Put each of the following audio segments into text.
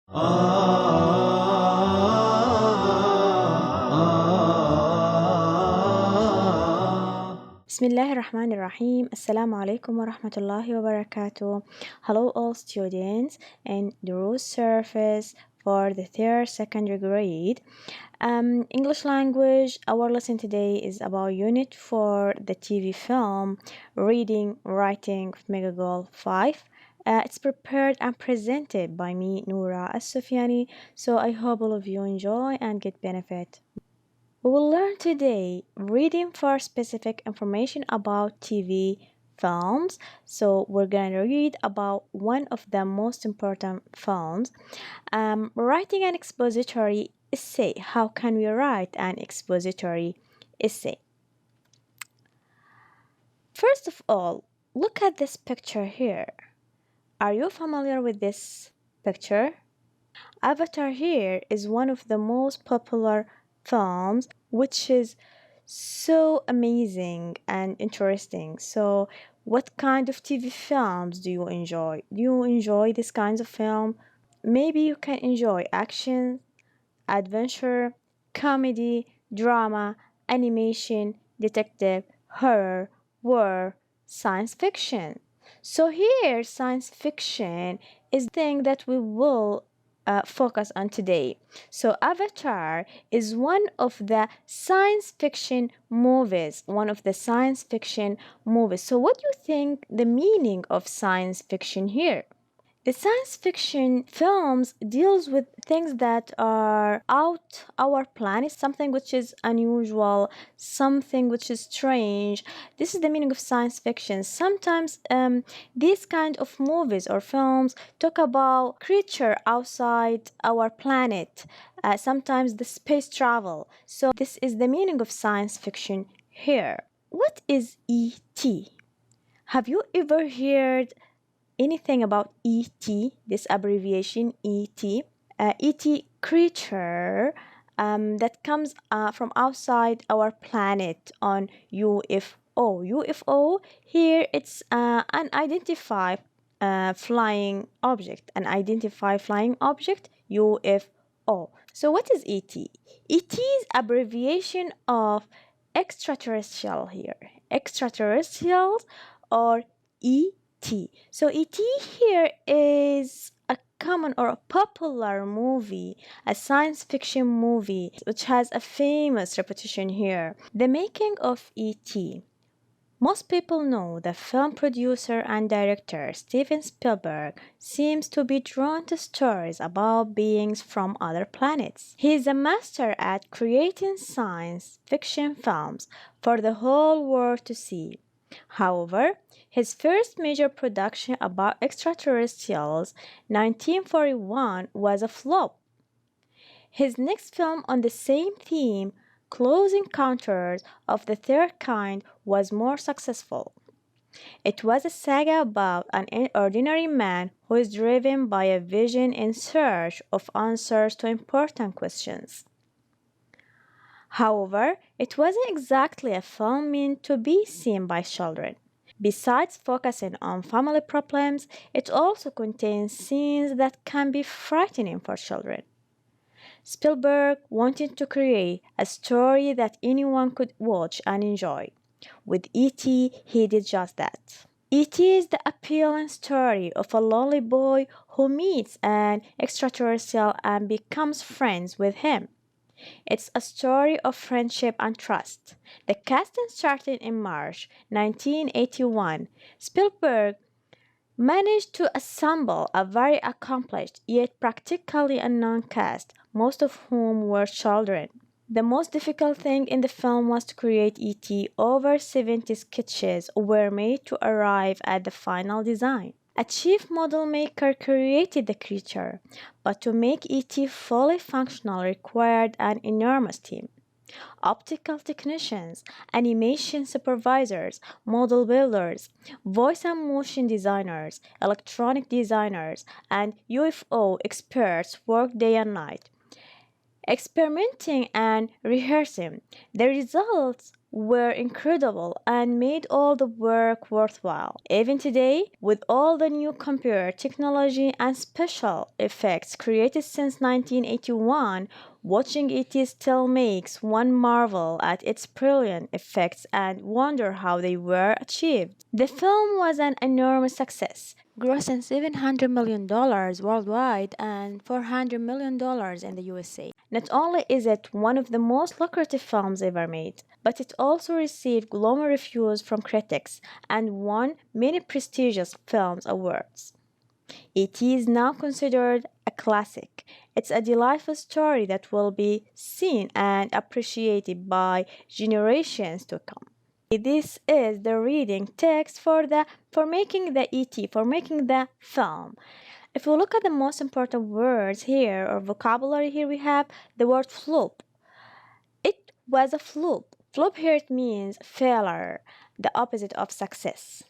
بسم الله الرحمن الرحيم. Assalamu alaikum wa rahmatullahi wa barakatuh. Hello all students in Dروس service for the third secondary grade. English language. Our lesson today is about unit for the TV film reading writing of Mega Goal 5. It's prepared and presented by me, Noura As-Sufyani. So I hope all of you enjoy and get benefit. We will learn today reading for specific information about TV films. So we're going to read about one of the most important films. Writing an expository essay. How can we write an expository essay? First of all, look at this picture here. Are you familiar with this picture? Avatar here is one of the most popular films, which is so amazing and interesting. So what kind of TV films do you enjoy? Do you enjoy these kinds of film? Maybe you can enjoy action, adventure, comedy, drama, animation, detective, horror, war, science fiction. So here science fiction is the thing that we will focus on today. So Avatar is one of the science fiction movies. So what do you think the meaning of science fiction here? The science fiction films deals with things that are out our planet, something which is unusual, something which is strange. This is the meaning of science fiction. Sometimes these kind of movies or films talk about creature outside our planet, sometimes the space travel. So this is the meaning of science fiction here. What is ET? Have you ever heard anything about ET, this abbreviation ET? ET creature that comes from outside our planet on UFO. UFO here it's an unidentified flying object. UFO. So what is ET? ET is abbreviation of extraterrestrial here. Extraterrestrials or ET. So ET here is a common or a popular movie, a science fiction movie, which has a famous reputation here. The making of ET. Most people know the film producer and director Steven Spielberg seems to be drawn to stories about beings from other planets. He is a master at creating science fiction films for the whole world to see. However, his first major production about extraterrestrials, 1941, was a flop. His next film on the same theme, Close Encounters of the Third Kind, was more successful. It was a saga about an ordinary man who is driven by a vision in search of answers to important questions. However, it wasn't exactly a film meant to be seen by children. Besides focusing on family problems, it also contains scenes that can be frightening for children. Spielberg wanted to create a story that anyone could watch and enjoy. With E.T., he did just that. E.T. is the appealing story of a lonely boy who meets an extraterrestrial and becomes friends with him. It's a story of friendship and trust. The casting started in March 1981. Spielberg managed to assemble a very accomplished yet practically unknown cast, most of whom were children. The most difficult thing in the film was to create E.T. Over 70 sketches were made to arrive at the final design. A chief model maker created the creature, but to make E.T. fully functional required an enormous team. Optical technicians, animation supervisors, model builders, voice and motion designers, electronic designers, and UFO experts worked day and night, experimenting and rehearsing. The results were incredible and made all the work worthwhile. Even today, with all the new computer technology and special effects created since 1981, watching it still makes one marvel at its brilliant effects and wonder how they were achieved. The film was an enormous success, grossing $700 million worldwide and $400 million in the USA. Not only is it one of the most lucrative films ever made, but it also received glowing reviews from critics and won many prestigious film awards. It is now considered a classic. It's a delightful story that will be seen and appreciated by generations to come. This is the reading text for making the for making the film. If we look at the most important words here or vocabulary here, we have the word flop. It was a flop. Flop here it means failure, the opposite of success.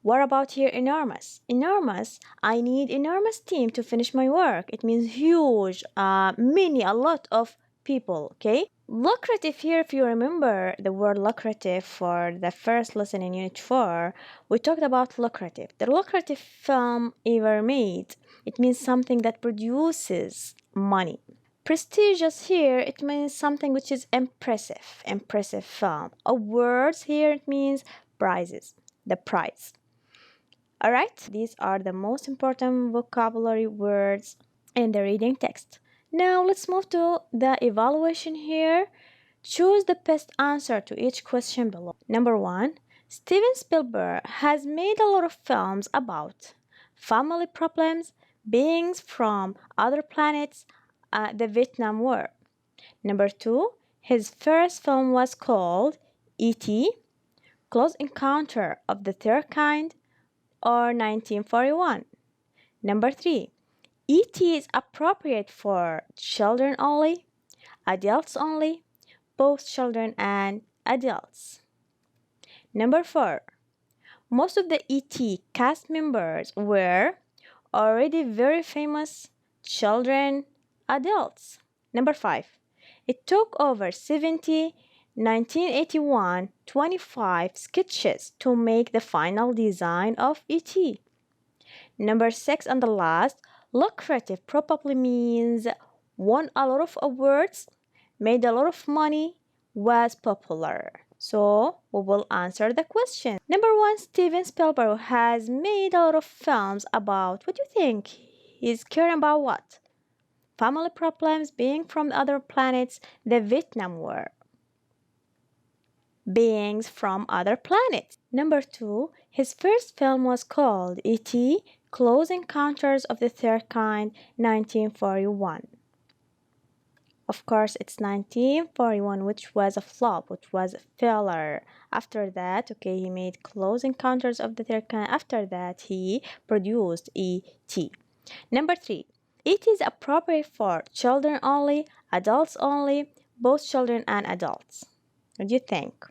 What about here enormous? Enormous, I need enormous team to finish my work. It means huge, many, a lot of people, okay? Lucrative here, if you remember the word lucrative for the first lesson in Unit 4, we talked about lucrative. The lucrative film ever made. It means something that produces money. Prestigious here, it means something which is impressive. Impressive film. Awards here, it means prizes. The prize. Alright, these are the most important vocabulary words in the reading text. Now let's move to the evaluation here. Choose the best answer to each question below. Number 1. Steven Spielberg has made a lot of films about family problems, beings from other planets, the Vietnam War. Number 2. His first film was called E.T., Close Encounter of the Third Kind, or 1941. Number 3. E.T. is appropriate for children only, adults only, both children and adults. Number 4. Most of the E.T. cast members were already very famous children, adults. Number 5. It took over 1981, 25 sketches to make the final design of E.T. Number 6 and the last, lucrative probably means won a lot of awards, made a lot of money, was popular. So we will answer the question. Number 1, Steven Spielberg has made a lot of films about, what do you think? He's caring about what? Family problems, being from other planets, the Vietnam War. Beings from other planets. Number 2, his first film was called E.T. Close Encounters of the Third Kind, 1941. Of course, it's 1941, which was a flop, which was a failure. After that, okay, he made Close Encounters of the Third Kind. After that, he produced E.T. Number 3, it is appropriate for children only, adults only, both children and adults. What do you think?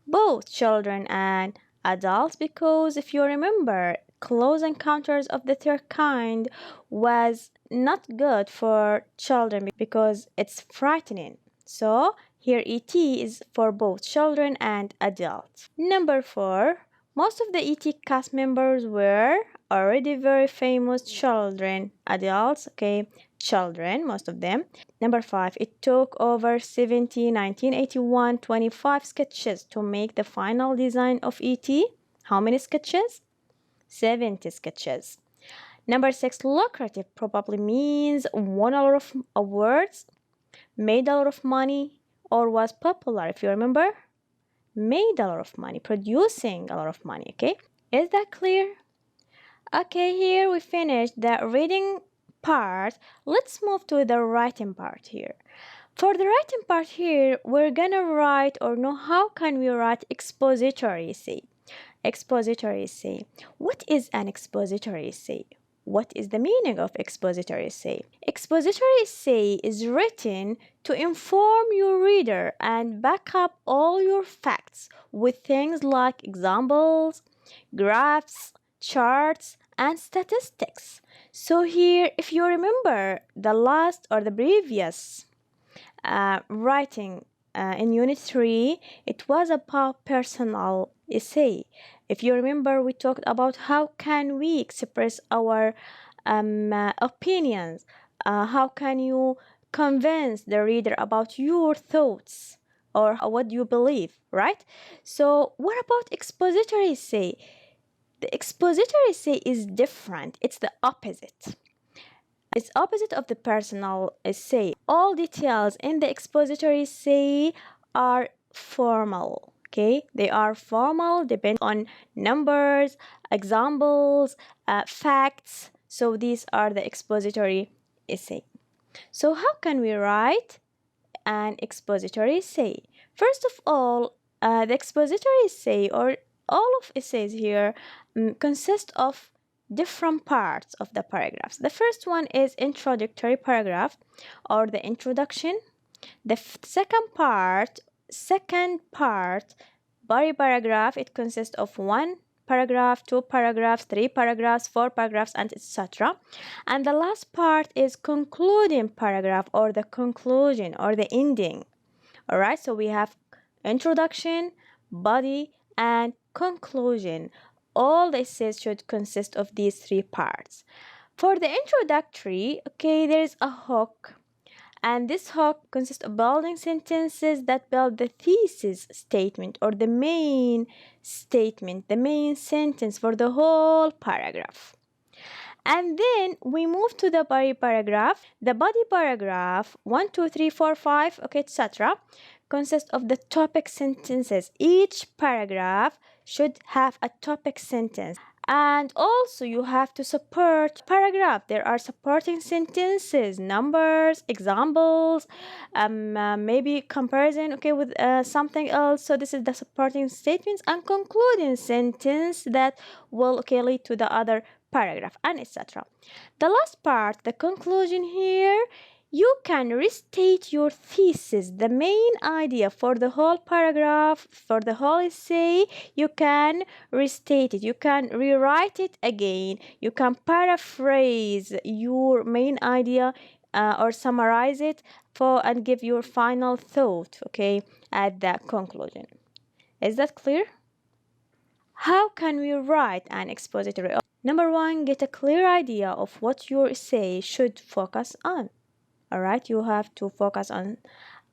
Both children and adults, because if you remember, Close Encounters of the Third Kind was not good for children because it's frightening. So here E.T. is for both children and adults. Number 4, most of the E.T. cast members were already very famous children, adults, okay, children, most of them. Number 5, it took over 1981, 25 sketches to make the final design of E.T. How many sketches? 70 sketches. Number 6, lucrative probably means won a lot of awards, made a lot of money, or was popular. If you remember, made a lot of money, producing a lot of money, okay? Is that clear? Okay, here we finished the reading part. Let's move to the writing part here. For the writing part here, we're gonna write or know how can we write expository essay. Expository essay. What is an expository essay? What is the meaning of expository essay? Expository essay is written to inform your reader and back up all your facts with things like examples, graphs, charts, and statistics. So here, if you remember the last or the previous writing in Unit 3, it was about personal essay. If you remember, we talked about how can we express our opinions. How can you convince the reader about your thoughts or what you believe, right? So what about expository essay? The expository essay is different. It's the opposite. It's opposite of the personal essay. All details in the expository essay are formal. Okay, they are formal, depend on numbers, examples, facts. So these are the expository essay. So how can we write an expository essay? First of all, the expository essay, or all of essays here, consist of different parts of the paragraphs. The first one is introductory paragraph, or the introduction. The second part, body paragraph, it consists of one paragraph, two paragraphs, three paragraphs, four paragraphs, and etc. And the last part is concluding paragraph, or the conclusion, or the ending. All right, so we have introduction, body, and conclusion. All the essays should consist of these three parts. For the introductory, okay, there is a hook, and this hook consists of building sentences that build the thesis statement, or the main statement, the main sentence for the whole paragraph. And then we move to the body paragraph. The body paragraph 1, 2, 3, 4, 5, okay, etc. consists of the topic sentences. Each paragraph should have a topic sentence. And also you have to support paragraph. There are supporting sentences, numbers, examples, maybe comparison, okay, with something else. So this is the supporting statements, and concluding sentence that will, okay, lead to the other paragraph, and etc. The last part, the conclusion here, you can restate your thesis, the main idea for the whole paragraph, for the whole essay. You can restate it, you can rewrite it again, you can paraphrase your main idea or summarize it and give your final thought, okay, at the conclusion. Is that clear? How can we write an expository? Number one, get a clear idea of what your essay should focus on. All right, you have to focus on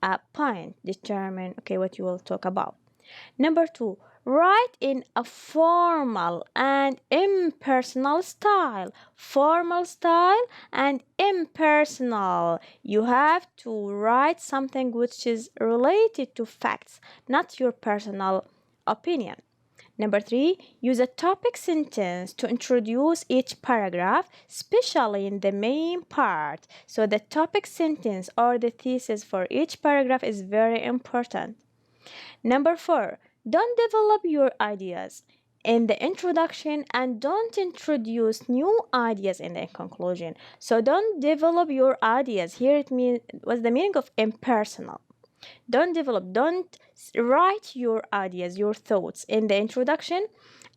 a point, determine, okay, what you will talk about. Number two, write in a formal and impersonal style. Formal style and impersonal. You have to write something which is related to facts, not your personal opinion. Number three, use a topic sentence to introduce each paragraph, especially in the main part. So the topic sentence or the thesis for each paragraph is very important. Number four, don't develop your ideas in the introduction and don't introduce new ideas in the conclusion. So don't develop your ideas. Here it means what's the meaning of impersonal. Don't write your ideas, your thoughts in the introduction,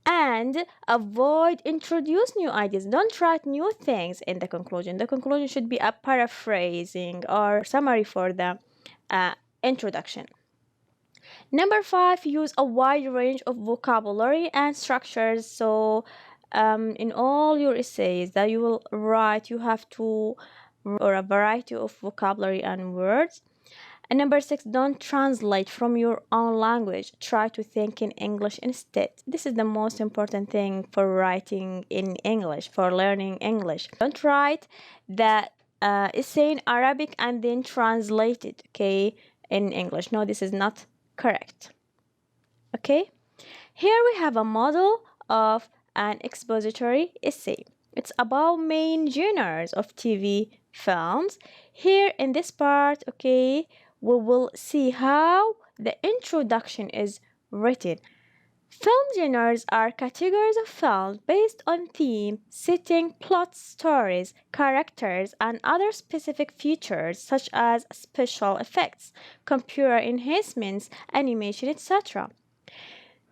and avoid introduce new ideas. Don't write new things in the conclusion. The conclusion should be a paraphrasing or summary for the introduction. Number five, use a wide range of vocabulary and structures. So in all your essays that you will write, you have to, or a variety of vocabulary and words. And number six, don't translate from your own language. Try to think in English instead. This is the most important thing for writing in English, for learning English. Don't write the essay in Arabic and then translate it, okay, in English. No, this is not correct. Okay, here we have a model of an expository essay. It's about main genres of TV films. Here in this part, okay, we will see how the introduction is written. Film genres are categories of films based on theme, setting, plot, stories, characters, and other specific features such as special effects, computer enhancements, animation, etc.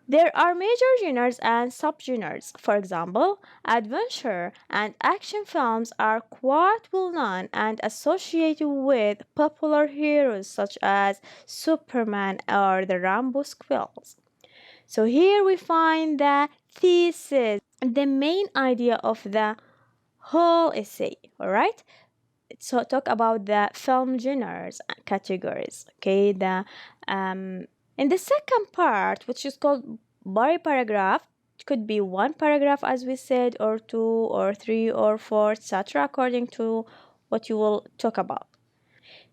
There are major genres and subgenres. For example, adventure and action films are quite well known and associated with popular heroes such as Superman or the Rambo squills. So here we find the thesis, the main idea of the whole essay, all right? So talk about the film genres categories, okay? In the second part, which is called body paragraph, it could be one paragraph as we said, or two or three or four, etc., according to what you will talk about.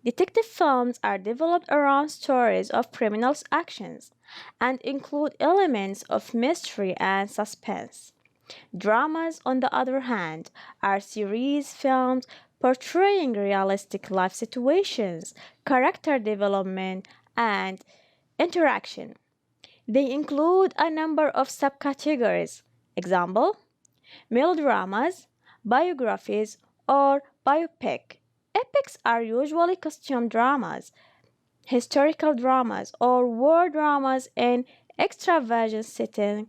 Detective films are developed around stories of criminals' actions and include elements of mystery and suspense. Dramas, on the other hand, are series films portraying realistic life situations, character development, and interaction. They include a number of subcategories. Example: melodramas, biographies, or biopic. Epics are usually costume dramas, historical dramas, or war dramas in extravagant settings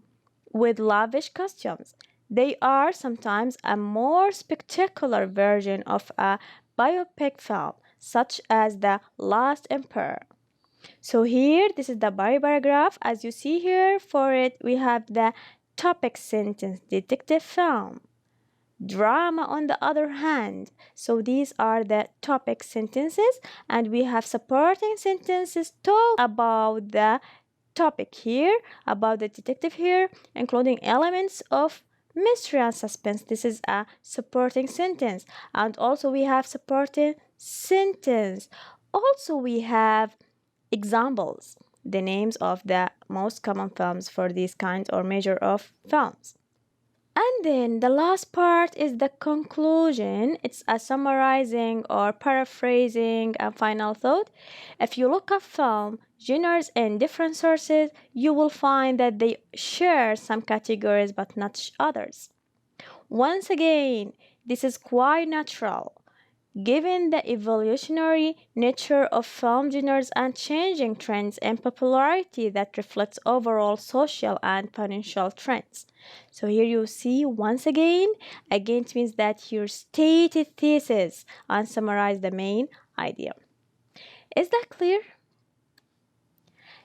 with lavish costumes. They are sometimes a more spectacular version of a biopic film, such as The Last Emperor. So here, this is the body paragraph. As you see here, for it, we have the topic sentence, detective film. Drama, on the other hand. So these are the topic sentences, and we have supporting sentences talk about the topic here, about the detective here, including elements of mystery and suspense. This is a supporting sentence. And also we have supporting sentence. Also we have examples, the names of the most common films for these kinds or measure of films. And then the last part is the conclusion. It's a summarizing or paraphrasing a final thought. If you look up film genres in different sources, you will find that they share some categories but not others. Once again, this is quite natural. Given the evolutionary nature of film genres and changing trends in popularity that reflects overall social and financial trends. So here you see once again it means that you stated thesis and summarize the main idea. Is that clear?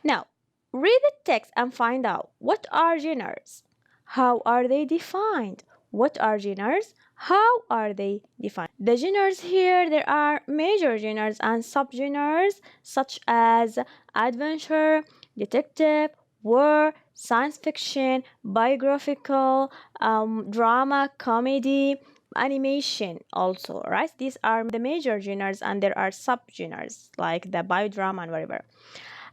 Now, read the text and find out what are genres, how are they defined, what are genres, how are they defined. The genres here, there are major genres and subgenres such as adventure, detective, war, science fiction, biographical, drama, comedy, animation also, right? These are the major genres and there are subgenres like the biodrama and whatever.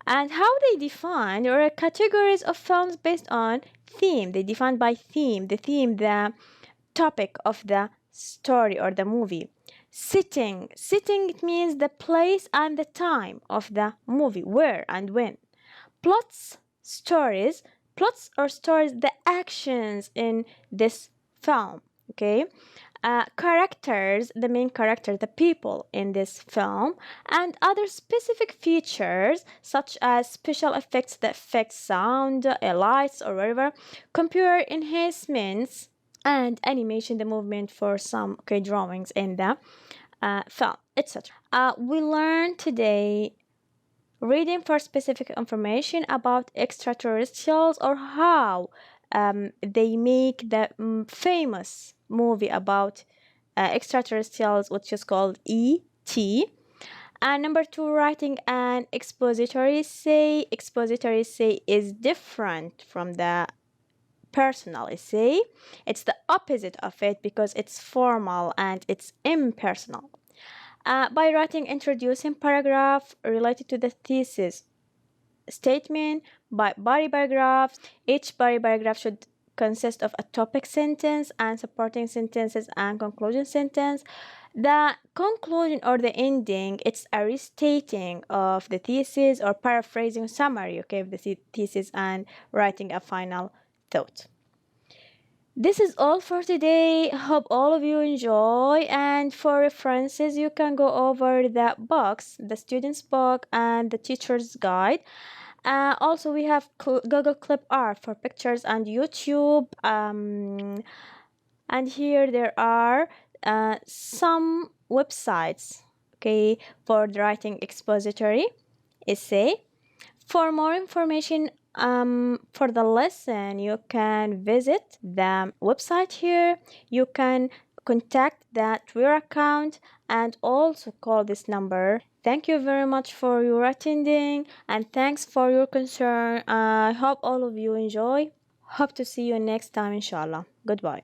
And how they define or categories of films based on theme. They define by theme, the topic of the story or the movie. Setting, it means the place and the time of the movie, where and when. Plots, plots or stories, the actions in this film, okay? Characters, the main character, the people in this film, and other specific features such as special effects, the effects, sound, lights, or whatever, computer enhancements, and animation, the movement for some drawings in the film, etc. We learned today reading for specific information about extraterrestrials or how they make the famous movie about extraterrestrials, which is called E.T. And number two, writing an expository essay. Expository essay is different from the personal essay. It's the opposite of it because it's formal and it's impersonal. By writing introducing paragraph related to the thesis statement, by body paragraphs. Each body paragraph should consist of a topic sentence and supporting sentences and conclusion sentence. The conclusion or the ending, it's a restating of the thesis or paraphrasing summary, okay, of the thesis and writing a final thought. This is all for today. Hope all of you enjoy, and for references you can go over the books, the student's book and the teacher's guide. Also, we have Google Clip Art for pictures and YouTube. And here there are some websites, okay, for writing expository essay. For more information for the lesson, you can visit the website here. You can contact the Twitter account and also call this number. Thank you very much for your attending and thanks for your concern. I hope all of you enjoy. Hope to see you next time, inshallah. Goodbye.